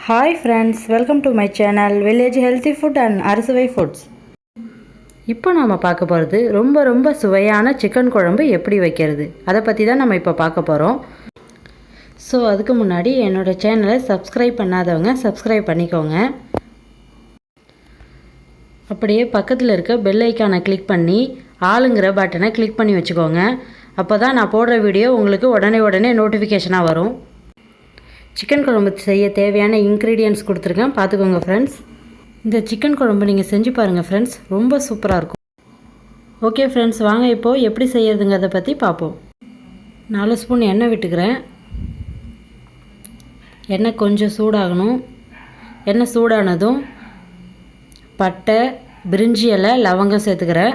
Hi friends, welcome to my channel Village Healthy Food and Arasuvai Foods. இப்போ நாம பார்க்க போகிறது ரொம்ப சுவையான சிக்கன் குழம்பு எப்படி வைக்கிறது அதை பற்றி தான் நம்ம இப்போ பார்க்க போகிறோம். ஸோ அதுக்கு முன்னாடி என்னோடய சேனலை சப்ஸ்கிரைப் பண்ணாதவங்க சப்ஸ்கிரைப் பண்ணிக்கோங்க. அப்படியே பக்கத்தில் இருக்க பெல் ஐக்கானை கிளிக் பண்ணி ஆளுங்கிற பட்டனை கிளிக் பண்ணி வச்சுக்கோங்க. அப்போ தான் நான் போடுற வீடியோ உங்களுக்கு உடனே நோட்டிஃபிகேஷனாக வரும். சிக்கன் குழம்பு செய்ய தேவையான இன்க்ரீடியன்ட்ஸ் கொடுத்துருக்கேன், பார்த்துக்கோங்க ஃப்ரெண்ட்ஸ். இந்த சிக்கன் குழம்பு நீங்கள் செஞ்சு பாருங்கள் ஃப்ரெண்ட்ஸ், ரொம்ப சூப்பராக இருக்கும். ஓகே ஃப்ரெண்ட்ஸ், வாங்க இப்போது எப்படி செய்யறதுங்கிறத பற்றி பார்ப்போம். 4 ஸ்பூன் எண்ணெய் விட்டுக்கிறேன். எண்ணெய் கொஞ்சம் சூடாகணும். எண்ணெய் சூடானதும் பட்டை, பிரிஞ்சி இலை, லவங்கம் சேர்த்துக்கிறேன்.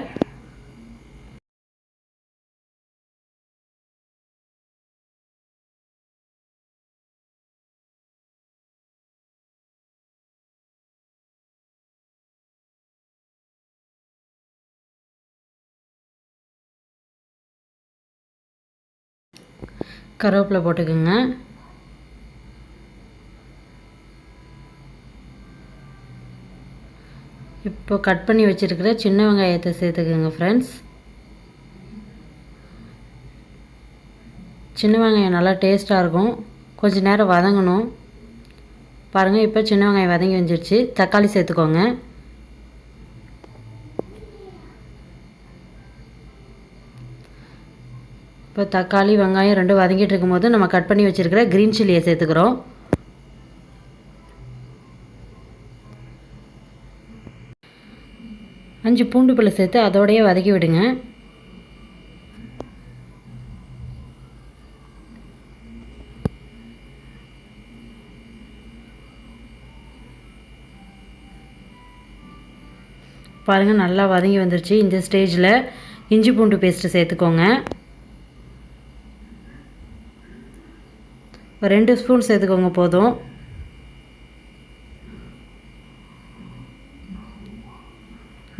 கருவேப்பிலை போட்டுக்கோங்க. இப்போ கட் பண்ணி வச்சுருக்கிற சின்ன வெங்காயத்தை சேர்த்துக்கோங்க ஃப்ரெண்ட்ஸ். சின்ன வெங்காயம் நல்லா டேஸ்ட்டாக இருக்கும், கொஞ்சம் நேரம் வதங்கணும். பாருங்கள், இப்போ சின்ன வெங்காயம் வதங்கி வந்துருச்சு. தக்காளி சேர்த்துக்கோங்க. இப்போ தக்காளி வெங்காயம் ரெண்டும் வதங்கிட்டு இருக்கும்போது நம்ம கட் பண்ணி வச்சுருக்கிற க்ரீன் சில்லியை சேர்த்துக்கிறோம். அஞ்சு பூண்டு பல்லை சேர்த்து அதோடையே வதக்கி விடுங்க. பாருங்கள், நல்லா வதங்கி வந்துருச்சு. இந்த ஸ்டேஜில் இஞ்சி பூண்டு பேஸ்ட்டு சேர்த்துக்கோங்க. 2 ஸ்பூன் சேர்த்துக்கோங்க போதும்.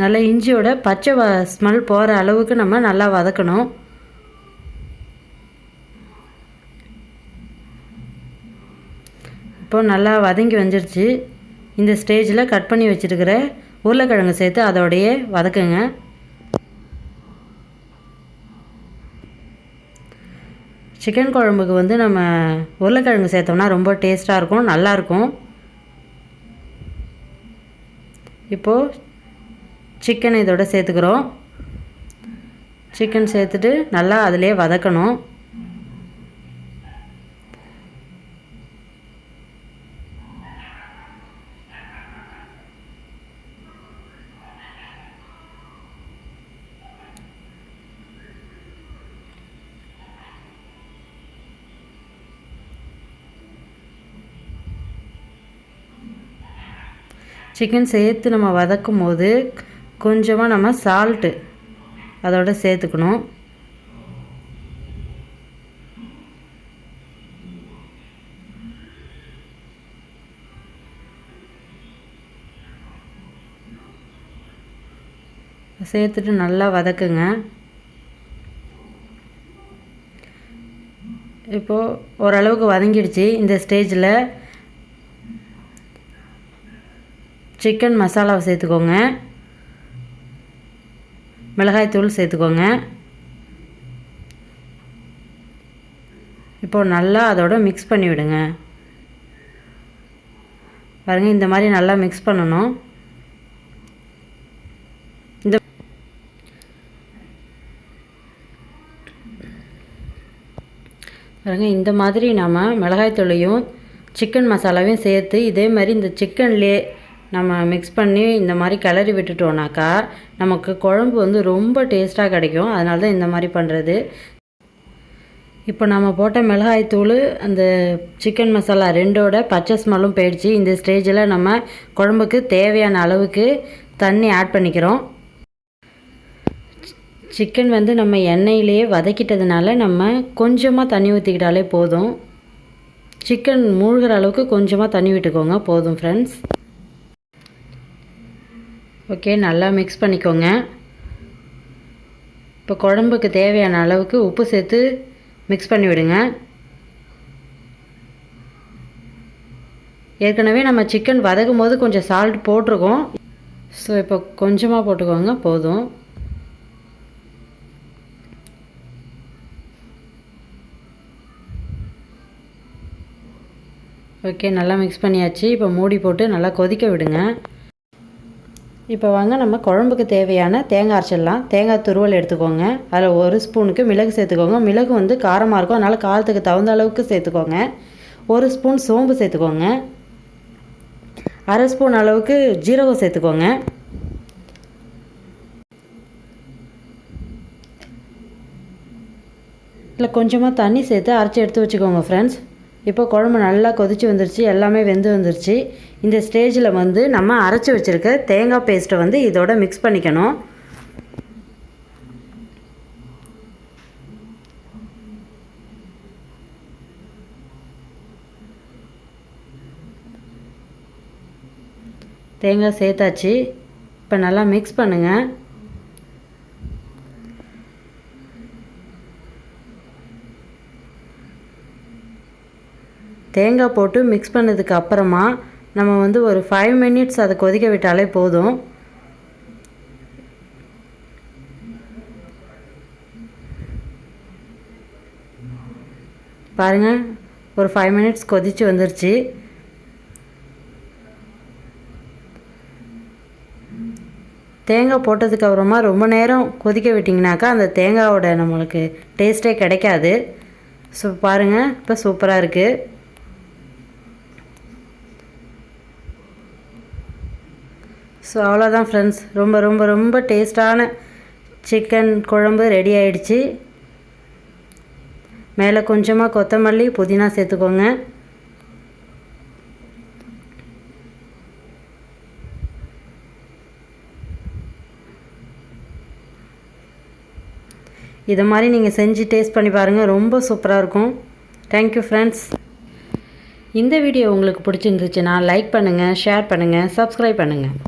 நல்லா இஞ்சியோட பச்சை ஸ்மெல் போகிற அளவுக்கு நம்ம நல்லா வதக்கணும். இப்போ நல்லா வதங்கி வந்துருச்சு. இந்த ஸ்டேஜில் கட் பண்ணி வச்சுருக்கிற உருளைக்கிழங்கு சேர்த்து அதோடையே வதக்குங்க. சிக்கன் குழம்புக்கு நம்ம உருளைக்கிழங்கு சேர்த்தோம்னா ரொம்ப டேஸ்ட்டாக இருக்கும், நல்லாயிருக்கும். இப்போது சிக்கன் இதோட சேர்த்துக்கிறோம். சிக்கன் சேர்த்துட்டு நல்லா அதிலே வதக்கணும். சிக்கன் சேர்த்து நம்ம வதக்கும் போது கொஞ்சமாக நம்ம சால்ட்டு அதோட சேர்த்துக்கணும். சேர்த்துட்டு நல்லா வதக்குங்க. இப்போது ஓரளவுக்கு வதங்கிடுச்சு. இந்த ஸ்டேஜில் சிக்கன் மசாலாவை சேர்த்துக்கோங்க. மிளகாய்த்தூள் சேர்த்துக்கோங்க. இப்போது நல்லா அதோட மிக்ஸ் பண்ணி விடுங்க. பாருங்கள், இந்த மாதிரி நல்லா மிக்ஸ் பண்ணணும். பாருங்கள், இந்த மாதிரி நம்ம மிளகாய்த்தூளையும் சிக்கன் மசாலாவையும் சேர்த்து இதே மாதிரி இந்த சிக்கன்லேயே நம்ம மிக்ஸ் பண்ணி இந்த மாதிரி கிளறி விட்டுட்டோம்னாக்கா நமக்கு குழம்பு ரொம்ப டேஸ்ட்டாக கிடைக்கும். அதனால தான் இந்த மாதிரி பண்ணுறது. இப்போ நம்ம போட்ட மிளகாய்த்தூள் அந்த சிக்கன் மசாலா ரெண்டோட பச்சை ஸ்மெல்லும் போயிடுச்சு. இந்த ஸ்டேஜில் நம்ம குழம்புக்கு தேவையான அளவுக்கு தண்ணி ஆட் பண்ணிக்கிறோம். சிக்கன் நம்ம எண்ணெயிலேயே வதக்கிட்டதுனால நம்ம கொஞ்சமாக தண்ணி ஊற்றிக்கிட்டாலே போதும். சிக்கன் மூழ்கிற அளவுக்கு கொஞ்சமாக தண்ணி விட்டுக்கோங்க, போதும் ஃப்ரெண்ட்ஸ். ஓகே, நல்லா மிக்ஸ் பண்ணிக்கோங்க. இப்போ குழம்புக்கு தேவையான அளவுக்கு உப்பு சேர்த்து மிக்ஸ் பண்ணி விடுங்க. ஏற்கனவே நம்ம சிக்கன் வதக்கும் போது கொஞ்சம் சால்ட் போட்டிருக்கோம். ஸோ இப்போ கொஞ்சமாக போட்டுக்கோங்க போதும். ஓகே, நல்லா மிக்ஸ் பண்ணியாச்சு. இப்போ மூடி போட்டு நல்லா கொதிக்க விடுங்க. இப்போ வாங்க நம்ம குழம்புக்கு தேவையான தேங்காய் அரைச்சிடலாம். தேங்காய் துருவல் எடுத்துக்கோங்க. அதில் 1 ஸ்பூனுக்கு மிளகு சேர்த்துக்கோங்க. மிளகு வந்து காரமாக இருக்கும், அதனால் காரத்துக்கு தகுந்த அளவுக்கு சேர்த்துக்கோங்க. 1 ஸ்பூன் சோம்பு சேர்த்துக்கோங்க. 1/2 ஸ்பூன் அளவுக்கு ஜீரகம் சேர்த்துக்கோங்க. இல்லை கொஞ்சமாக தண்ணி சேர்த்து அரைச்சி எடுத்து வச்சுக்கோங்க ஃப்ரெண்ட்ஸ். இப்போ குழம்பு நல்லா கொதிச்சு வந்துருச்சு, எல்லாமே வெந்து வந்துருச்சு. இந்த ஸ்டேஜில் வந்து நம்ம அரைச்சி வச்சுருக்க தேங்காய் பேஸ்ட்டை வந்து இதோட மிக்ஸ் பண்ணிக்கணும். தேங்காய் சேர்த்தாச்சு. இப்போ நல்லா மிக்ஸ் பண்ணுங்கள். தேங்காய் போட்டு மிக்ஸ் பண்ணதுக்கு அப்புறமா நம்ம வந்து ஒரு 5 மினிட்ஸ் அதை கொதிக்க விட்டாலே போதும். பாருங்கள், ஒரு 5 மினிட்ஸ் கொதிச்சு வந்துருச்சு. தேங்காய் போட்டதுக்கு அப்புறமா ரொம்ப நேரம் கொதிக்க விட்டிங்கனாக்கா அந்த தேங்காயோட நம்மளுக்கு டேஸ்ட்டே கிடைக்காது. ஸோ பாருங்கள், இப்போ சூப்பராக இருக்குது. ஸோ அவ்வளோதான் ஃப்ரெண்ட்ஸ், ரொம்ப ரொம்ப ரொம்ப டேஸ்டான சிக்கன் குழம்பு ரெடி ஆகிடுச்சு. மேலே கொஞ்சமாக கொத்தமல்லி புதினா சேர்த்துக்கோங்க. இதை மாதிரி நீங்கள் செஞ்சு டேஸ்ட் பண்ணி பாருங்கள், ரொம்ப சூப்பராக இருக்கும். Thank you friends. இந்த வீடியோ உங்களுக்கு பிடிச்சிருந்துச்சுன்னா லைக் பண்ணுங்கள், ஷேர் பண்ணுங்கள், சப்ஸ்கிரைப் பண்ணுங்கள்.